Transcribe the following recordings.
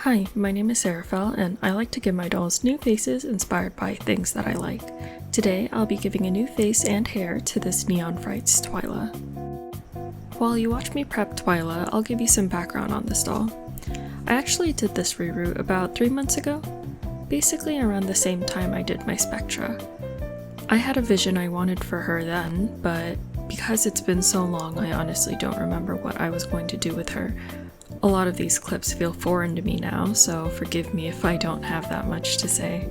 Hi, my name is Seraphel, and I like to give my dolls new faces inspired by things that I like. Today, I'll be giving a new face and hair to this Neon Frights Twyla. While you watch me prep Twyla, I'll give you some background on this doll. I actually did this reroot about 3 months ago, basically around the same time I did my Spectra. I had a vision I wanted for her then, but because it's been so long, I honestly don't remember what I was going to do with her. A lot of these clips feel foreign to me now, so forgive me if I don't have that much to say.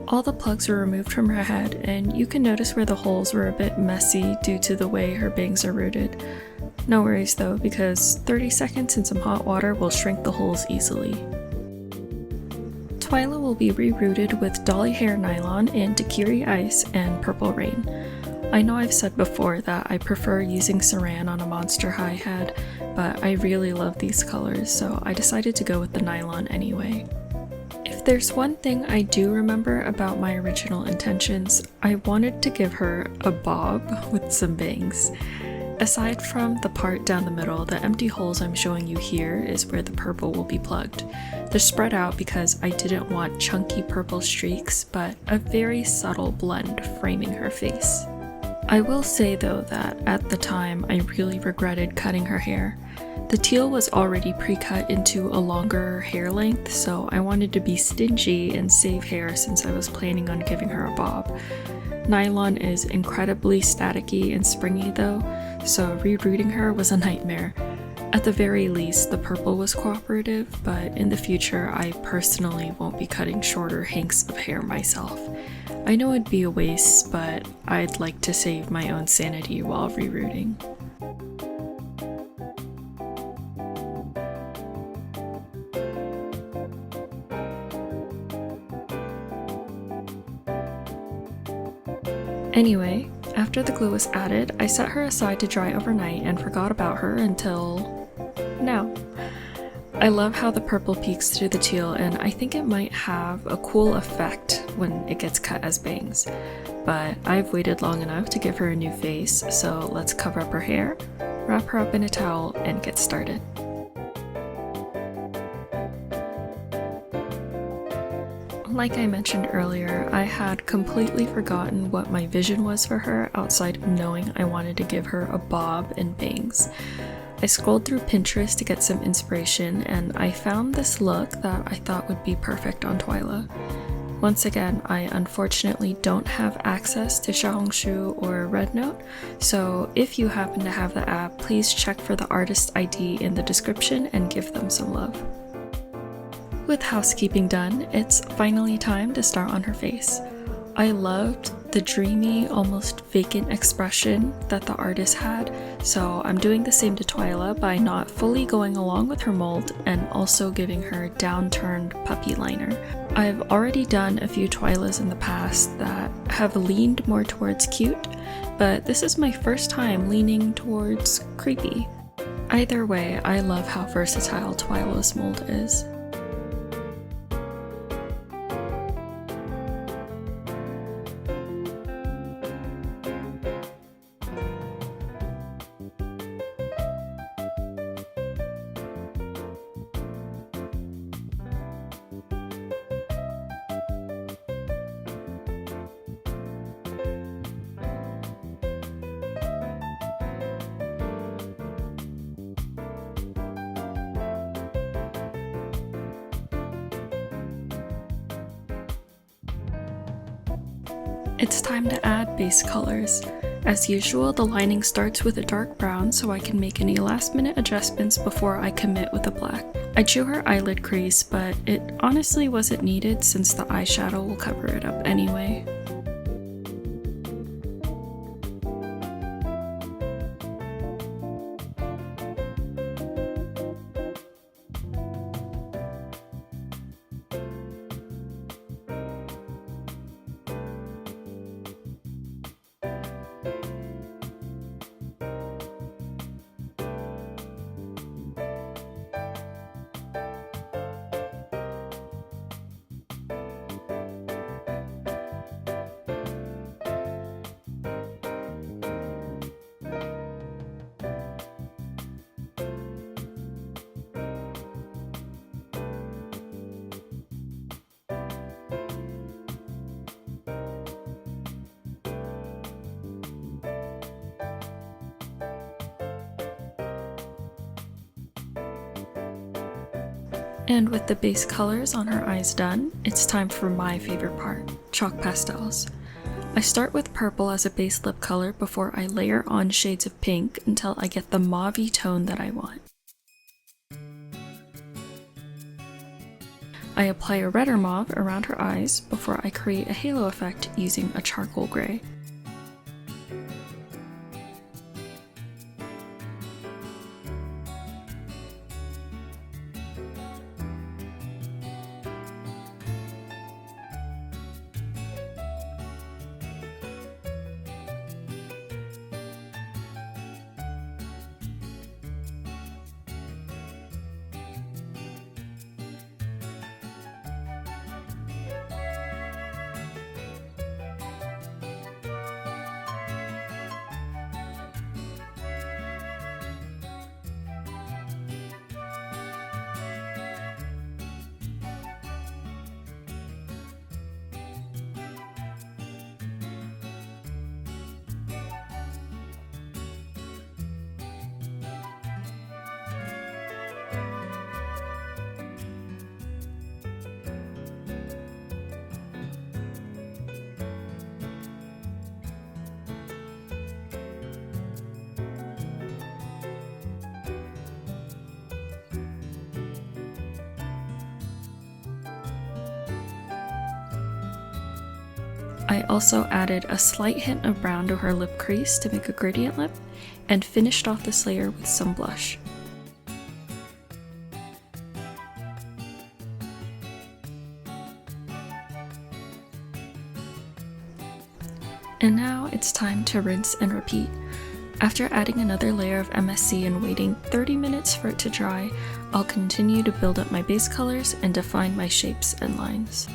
All the plugs were removed from her head, and you can notice where the holes were a bit messy due to the way her bangs are rooted. No worries though, because 30 seconds in some hot water will shrink the holes easily. Twyla will be rerooted with dolly hair nylon and daiquiri ice and purple rain. I know I've said before that I prefer using saran on a monster high head, but I really love these colors, so I decided to go with the nylon anyway. If there's one thing I do remember about my original intentions, I wanted to give her a bob with some bangs. Aside from the part down the middle, the empty holes I'm showing you here is where the purple will be plugged. They're spread out because I didn't want chunky purple streaks, but a very subtle blend framing her face. I will say though that at the time I really regretted cutting her hair. The teal was already pre-cut into a longer hair length, so I wanted to be stingy and save hair since I was planning on giving her a bob. Nylon is incredibly staticky and springy though, so rerooting her was a nightmare. At the very least, the purple was cooperative, but in the future I personally won't be cutting shorter hanks of hair myself. I know it'd be a waste, but I'd like to save my own sanity while rerooting. Anyway, after the glue was added, I set her aside to dry overnight and forgot about her until now. I love how the purple peeks through the teal, and I think it might have a cool effect when it gets cut as bangs. But I've waited long enough to give her a new face, so let's cover up her hair, wrap her up in a towel, and get started. Like I mentioned earlier, I had completely forgotten what my vision was for her outside of knowing I wanted to give her a bob and bangs. I scrolled through Pinterest to get some inspiration, and I found this look that I thought would be perfect on Twyla. Once again, I unfortunately don't have access to Xiaohongshu or Rednote, so if you happen to have the app, please check for the artist ID in the description and give them some love. With housekeeping done, it's finally time to start on her face. I loved the dreamy, almost vacant expression that the artist had, so I'm doing the same to Twyla by not fully going along with her mold and also giving her downturned puppy liner. I've already done a few Twylas in the past that have leaned more towards cute, but this is my first time leaning towards creepy. Either way, I love how versatile Twyla's mold is. It's time to add base colors. As usual, the lining starts with a dark brown so I can make any last minute adjustments before I commit with a black. I drew her eyelid crease, but it honestly wasn't needed since the eyeshadow will cover it up anyway. And with the base colors on her eyes done, it's time for my favorite part, chalk pastels. I start with purple as a base lip color before I layer on shades of pink until I get the mauve-y tone that I want. I apply a redder mauve around her eyes before I create a halo effect using a charcoal gray. I also added a slight hint of brown to her lip crease to make a gradient lip, and finished off this layer with some blush. And now it's time to rinse and repeat. After adding another layer of MSC and waiting 30 minutes for it to dry, I'll continue to build up my base colors and define my shapes and lines.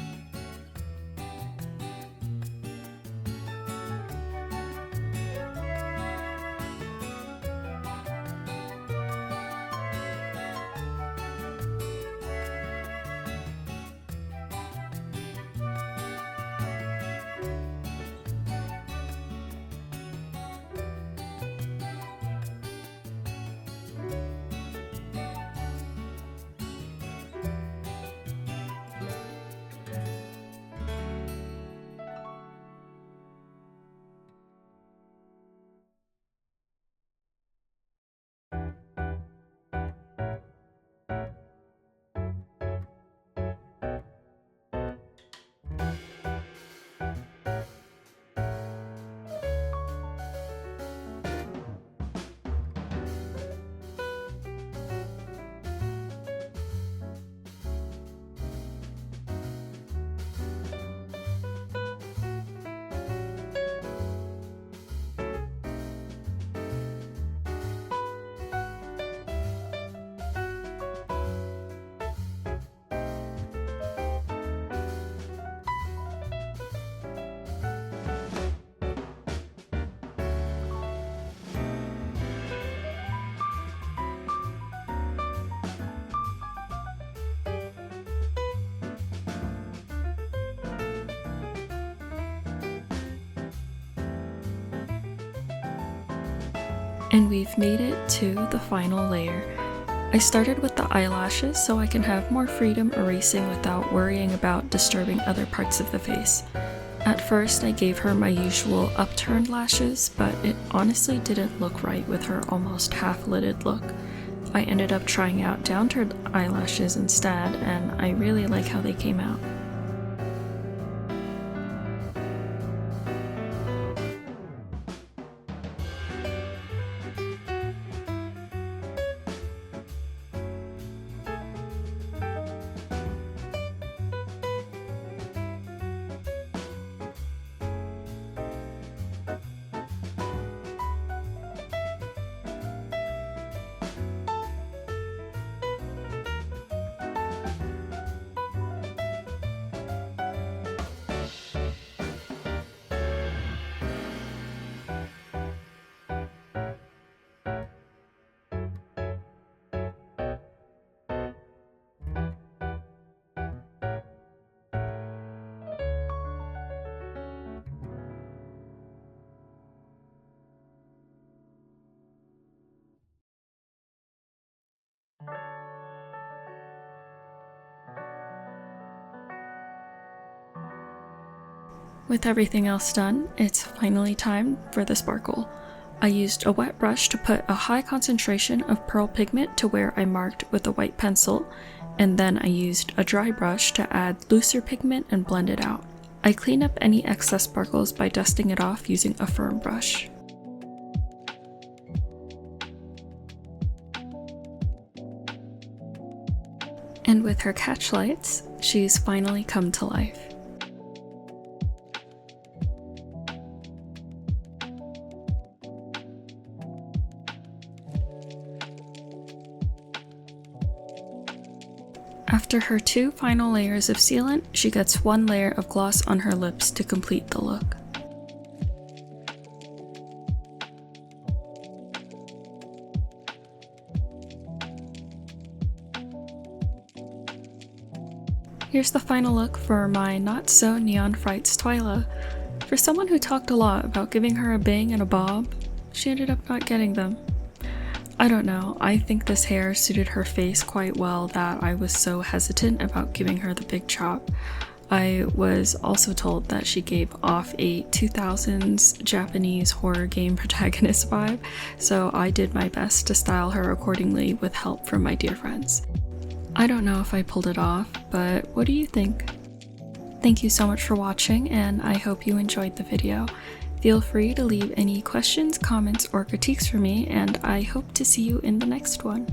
And we've made it to the final layer. I started with the eyelashes so I can have more freedom erasing without worrying about disturbing other parts of the face. At first I gave her my usual upturned lashes, but it honestly didn't look right with her almost half-lidded look. I ended up trying out downturned eyelashes instead, and I really like how they came out. With everything else done, it's finally time for the sparkle. I used a wet brush to put a high concentration of pearl pigment to where I marked with a white pencil, and then I used a dry brush to add looser pigment and blend it out. I clean up any excess sparkles by dusting it off using a firm brush. And with her catch lights, she's finally come to life. After her 2 final layers of sealant, she gets 1 layer of gloss on her lips to complete the look. Here's the final look for my not so neon Frights Twyla. For someone who talked a lot about giving her a bang and a bob, she ended up not getting them. I don't know, I think this hair suited her face quite well that I was so hesitant about giving her the big chop. I was also told that she gave off a 2000s Japanese horror game protagonist vibe, so I did my best to style her accordingly with help from my dear friends. I don't know if I pulled it off, but what do you think? Thank you so much for watching, and I hope you enjoyed the video. Feel free to leave any questions, comments, or critiques for me, and I hope to see you in the next one.